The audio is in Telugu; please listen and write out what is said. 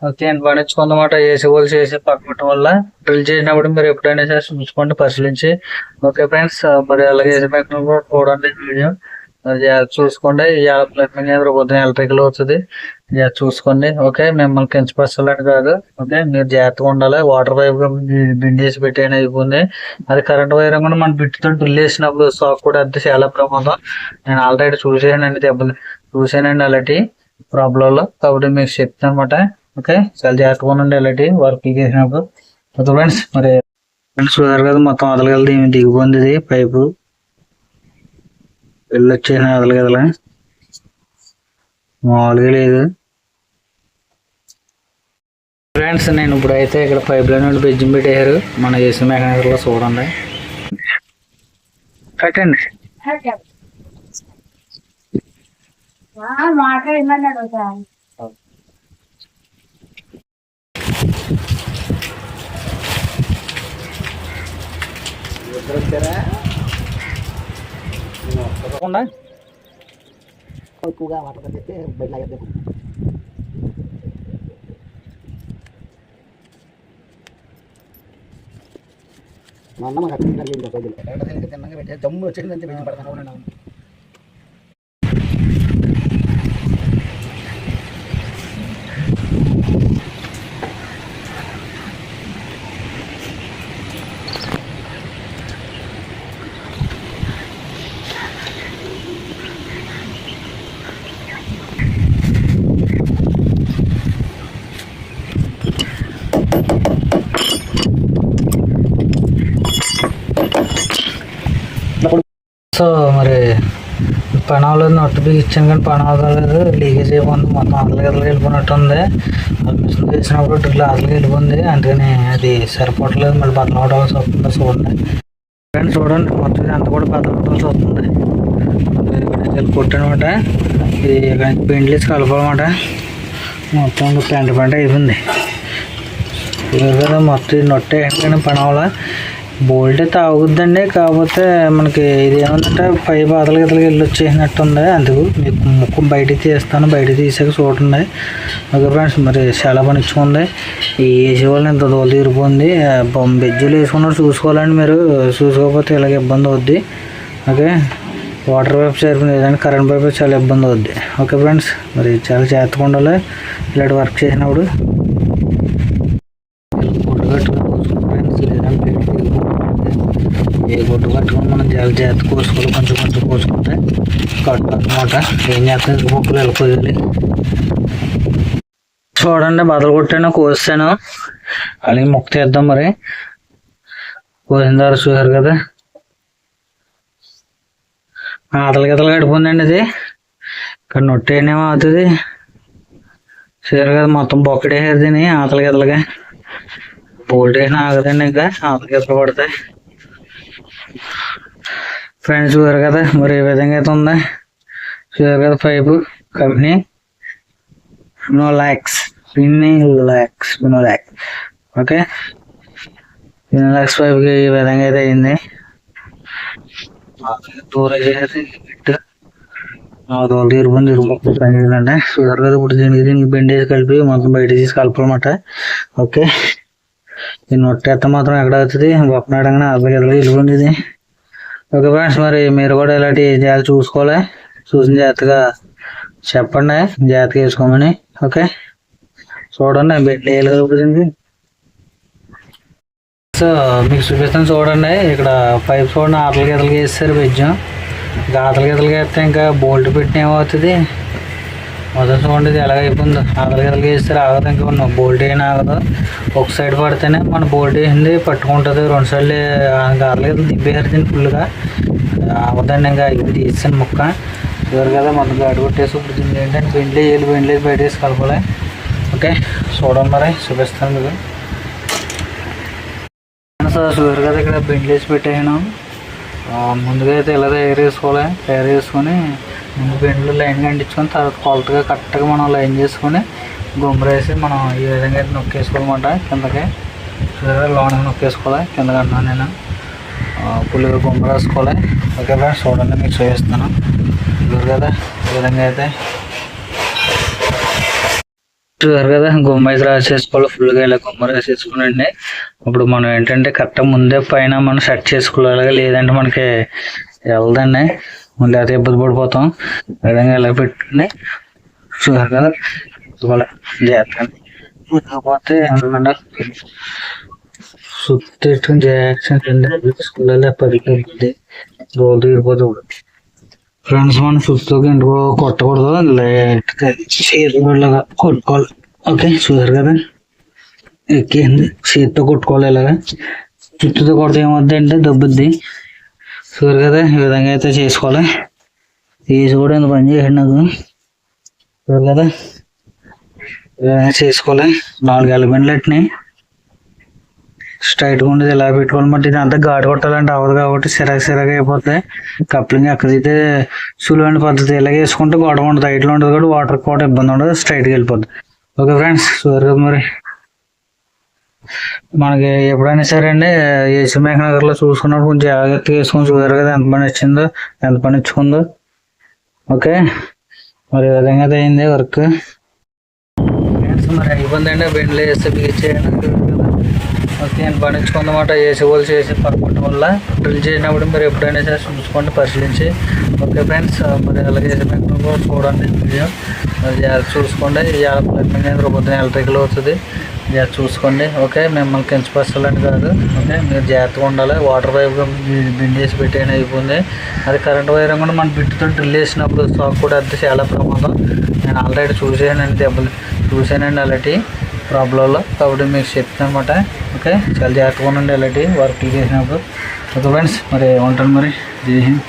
ఓకే అండి, పడించుకుందన్నమాట. ఏసీ వాళ్ళు చేసి పక్కన వల్ల డ్రిల్ చేసినప్పుడు మీరు ఎప్పుడైనా సరే చూసుకోండి, పరిశీలించి. ఓకే ఫ్రెండ్స్, మరి అలాగే ఏసీ మెకానిక్ కూడా చూడండి వీడియో. అది చూసుకోండి. ప్లంబింగ్ ఏదో పొద్దున ఎలక్ట్రికల్ అవుతుంది, చూసుకోండి. ఓకే, మిమ్మల్ని కించపరచాలని కాదు. ఓకే, మీరు జాగ్రత్తగా ఉండాలి. వాటర్ పైప్ బిండ్ చేసి పెట్టేయని అయిపోయింది. అది కరెంట్ వైర్ కూడా మనం బిట్టుతో డ్రిల్ వేసినప్పుడు షాక్ కూడా అంతే చాలా ప్రమాదం. నేను ఆల్రెడీ చూసానండి, దెబ్బలు చూసానండి అలాంటి ప్రాబ్లంలో, కాబట్టి మీకు చెప్తాను అనమాట. ఓకే, చాలా జాగ్రత్తగా ఉండండి ఇలాంటి వర్క్ చేసినప్పుడు. ఓకే ఫ్రెండ్స్, మరి ఫ్రెండ్స్ చూసారు కదా, మొత్తం అదలగలది దిగిపోయింది. ఇది పైపు వెళ్ళొచ్చేసిన అదలగదలా మామూలుగా లేదు ఫ్రెండ్స్. నేను ఇప్పుడు అయితే ఇక్కడ పైప్ లైన్ నుండి బెజ్జింగ్ పెట్టేశారు మన ఏసీ మెకానిక్ లో, చూడండి. కట్టండి మాట్లాడమన్నాడు ఎక్కువగా వాటర్ చెప్పి బయట లాగేద్దాం. మా అన్న మాకు అర్థం కలిగింది, తిన్నగా పెట్టే జమ్ము వచ్చిందంటే బియ్యం పడతాను. సో మరి పని అవ్వలేదు, నొట్టు బిగించాను కానీ పని అవ్వలేదు. లీకేజ్ అయిపోయింది, మొత్తం అదలకి వెళ్ళిపోయినట్టు ఉంది. అది మిషన్ వేసినప్పుడు డ్రిల్ అదలకి వెళ్ళిపోయింది, అందుకని అది సరిపోవట్లేదు. మళ్ళీ బదలవడాల్సి వస్తుంది. చూడండి ఫ్రెండ్స్, చూడండి మొత్తం అంత కూడా బదలవడాల్సి వస్తుంది. కొట్టనమాట, ఇది పెయింట్లేసి కలపాలన్నమాట. మొత్తం పెంట అయిపోయింది కదా. మొత్తం నొట్టే కానీ పని అవ్వాల. బోల్ట్ అయితే ఆగుద్దండి, కాకపోతే మనకి ఇది ఏమంటే పైపు అదలకి వెళ్ళి వచ్చేసినట్టు ఉంది. అందుకు మీకు ముక్కు బయటికి తీస్తాను, బయటికి తీసాక చూడండి. ఓకే ఫ్రెండ్స్, మరి చాలా పని ఇచ్చుకుంది. ఈ ఏసీ వాళ్ళని ఇంత దోలు తీరిపోయింది. బెజ్జీలు వేసుకున్నారు, చూసుకోవాలండి మీరు. చూసుకోకపోతే ఇలాగ ఇబ్బంది అవుద్ది. ఓకే, వాటర్ పైప్ సరిపోయింది, ఏదంటే కరెంట్ పైప్ చాలా ఇబ్బంది అవుద్ది. ఓకే ఫ్రెండ్స్, మరి చాలా జాగ్రత్తగా ఉండాలి ఇలాంటి వర్క్ చేసినప్పుడు. ఏ గుడ్డు కట్టుకొని మనం జాగ్రత్త కోసుకోవాలి, కొంచెం కొంచెం కోసుకుంటే కట్టుకోమాట. ఏం చేస్తాను, ముక్కలు వెళ్ళిపోయాలి. చూడండి, బదలు కొట్టాను, కోసాను. అలాగే ముక్క తీద్దాం. మరి కోసిన తర్వాత చూసారు కదా, ఆతల గీతలు గడిపోయిందండి. ఇది ఇక్కడ నొట్టేనేమో అవుతుంది. చూసారు కదా, మొత్తం బొక్కడేసారు దీన్ని ఆతల గీతలుగా. బోల్ట్ వేసినా ఆగదండి, ఇంకా ఆతల గీతలు పడతాయి. ఫ్రెండ్స్ చూసారు కదా, మరి ఏ విధంగా అయితే ఉందా చూసారు కదా. Pipe company Finolex. Okay, Finolex పైపుకి ఈ విధంగా అయితే అయింది. దూరం చేసి తీరుబంది ఇరుముండి చూసారు కదా. ఇప్పుడు దీనికి బెండేజ్ కలిపి మొత్తం బయట తీసి కలపాలన్నమాట. ఓకే, ఈ నొట్టేస్తే మాత్రం ఎక్కడ అవుతుంది, ఒక్కనాడంగా అర్థం కదా ఇల్లుంది ఇది. ఓకే ఫ్రెండ్స్, మరి మీరు కూడా ఇలాంటి జాగ్రత్త చూసుకోవాలి. చూసిన జాగ్రత్తగా చెప్పండి, జాగ్రత్తగా వేసుకోమని. ఓకే, చూడండి బెడ్ వేయాలి. సో మీకు చూపిస్తాను చూడండి. ఇక్కడ పైప్ చూడండి, ఆతల గీతలకి వేస్తారు బెజ్జం. ఇంకా ఆతల గీతలకి వేస్తే ఇంకా బోల్ట్ పెట్టిన ఏమవుతుంది. మొదటి చూడండి ఇది ఎలాగ అయిపోయిందో. ఆతల గీతలకి వేస్తారు ఆగదు, ఇంకా మనం బోల్ట్ అయినా ఆగదు. ఒక సైడ్ పడితేనే మన బోల్ట్ వేసింది పట్టుకుంటుంది. రెండు సైడ్లు ఆతల గీతలు దింపేసారు దీన్ని ఫుల్గా. అవదండి, ఇంకా ఇది తీసాను ముక్క. చూసారు కదా, మొత్తం గాడి కొట్టేసి ఇప్పుడు దీన్ని ఏంటంటే బెండ్లు బయట వేసి కలపాలి. ఓకే, చూడండి మరి చూపిస్తాను మీకు. చూసారు కదా, ఇక్కడ బెండ్లు వేసి పెట్టాను. ముందుగా అయితే ఇలా తయారు చేసుకొని ముందు బెండ్లు లైన్గా అంటించుకొని తర్వాత కొలతగా కరెక్ట్గా మనం లైన్ చేసుకొని గుమ్మరేసి మనం ఈ విధంగా అయితే నొక్కేసుకోవాలన్నమాట. కిందకి చూసారా, లోనికి నొక్కేసుకోవాలి. కిందకి అంటున్నాను నేను, పుల్లిగా గుమ్మర వేసుకోవాలి. ఓకే ఫ్రెండ్స్, చూడండి మీకు చూపిస్తాను. చూసారు కదా ఈ విధంగా అయితే చూసారు కదా, గుమ్మ అయితే రాసేసుకోవాలి ఫుల్గా, ఇలా గుమ్మ రాసేసుకోనండి. ఇప్పుడు మనం ఏంటంటే కరెక్ట్ ముందే పైన మనం సెట్ చేసుకోవాలి, లేదంటే మనకి వెళ్దండి, మళ్ళీ అదే ఇబ్బంది పడిపోతాం. విధంగా ఇలా పెట్టుకుని చూసారు కదా, ఇవాళ జాగ్రత్త కాకపోతే ఏమన్నా సుత్తేట్టుకుని జాగ్రత్త స్కూల్లో పదికి రోజు తీరిపోతుంది. ఫ్రెండ్స్ మనం సుత్తోకి ఇంటికి కొట్టకూడదు, లైట్గా చేతిలాగా కొట్టుకోవాలి. ఓకే చూసారు కదా, ఎక్కింది చేతితో కొట్టుకోవాలి. ఇలాగా చుట్టూతో కొడితే ఏమవుద్ది అంటే దెబ్బద్ది. చూసారు కదా, ఈ విధంగా అయితే చేసుకోవాలి. తీసి కూడా ఎంత పని చేయండి నాకు. చూసారు కదా, ఈ విధంగా చేసుకోవాలి. 4 ఎలిమెంట్లు పెట్టినాయి, స్ట్రైట్గా ఉండేది ఇలా పెట్టుకోవాలి. మట్టి ఇదంతా ఘాటు కొట్టాలంటే అవ్వదు కాబట్టి సిరగా అయిపోతాయి. కప్లింగ్ ఎక్కడైతే సులువైన పద్ధతి ఇలాగే వేసుకుంటే గొడవ ఉండదు, హైట్లో ఉంటుంది కాబట్టి వాటర్ కూడా ఇబ్బంది ఉండదు, స్ట్రైట్గా వెళ్ళిపోద్ది. ఓకే ఫ్రెండ్స్ చూసారు కదా, మరి మనకి ఎప్పుడైనా సరే అండి ఏసీ మెకానికర్లో చూసుకున్నప్పుడు కొంచెం జాగ్రత్తగా వేసుకొని చూసారు కదా ఎంత పని వచ్చిందో, ఎంత పని ఇచ్చుకుందో. ఓకే మరి ఈ విధంగా అయితే అయింది వర్క్. ఫ్రెండ్స్ మరి అయిపోయిందండి, బెండ్లో వేస్తే బిగించేయండి. ఓకే నేను పనించుకుందన్నమాట, ఏసీ వాళ్ళు చేసి పక్కన వల్ల డ్రిల్ చేసినప్పుడు మీరు ఎప్పుడైనా సరే చూసుకోండి, పరిశీలించి. ఓకే ఫ్రెండ్స్ మరి అలాగే ఏసీ మెకానికల్ కూడా చూడండి వీడియో, మరి జాగ్రత్త చూసుకోండి. పొద్దున ఎలక్ట్రికల్ అవుతుంది, జాగ్రత్త చూసుకోండి. ఓకే మిమ్మల్ని కించపరచాలని కాదు, ఓకే మీరు జాగ్రత్తగా ఉండాలి. వాటర్ పైప్ బిండ్ చేసి పెట్టేయని అయిపోయింది. అది కరెంట్ వైర్ కూడా మన బిట్టుతో డ్రిల్ చేసినప్పుడు షాక్ కూడా అది చాలా ప్రమాదం. నేను ఆల్రెడీ చూసానండి, దెబ్బలు చూసానండి అలాంటి ప్రాబ్లంలో, కాబట్టి మీకు చెప్తాను అనమాట. ఓకే చాలా జాగ్రత్తగా ఉండండి అలాంటి వర్క్ చేసినప్పుడు. ఓకే ఫ్రెండ్స్ మరి ఉంటాను, మరి జై హింద్.